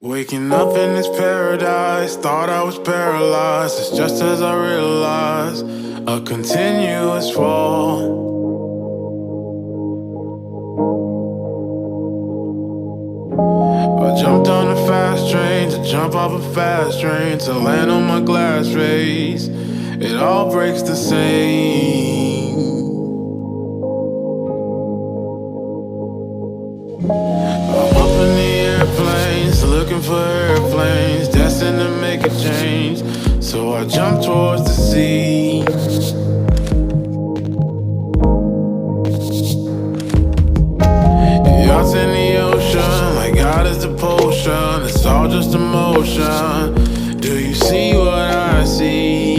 Waking up in this paradise, thought I was paralyzed. It's just as I realized, a continuous fall. I jumped on a fast train to jump off a fast train to land on my glass face. It all breaks the same. I'm up in the airplanes, looking for airplanes, destined to make a change. So I jump towards the sea. Yachts in the ocean, like God is the potion. It's all just emotion. Do you see what I see?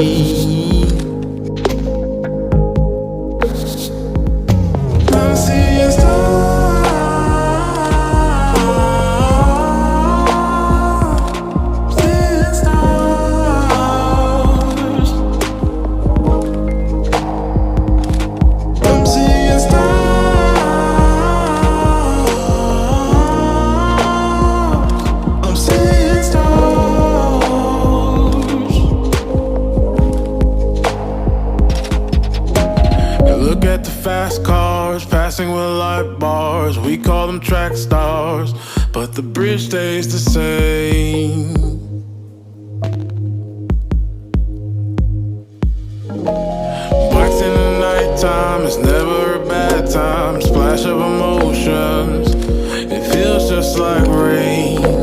I'm seeing stars. Look at the fast cars passing with light bars. We call them track stars, but the bridge stays the same. Blacks in the nighttime, it's never a bad time. Splash of emotions, it feels just like rain.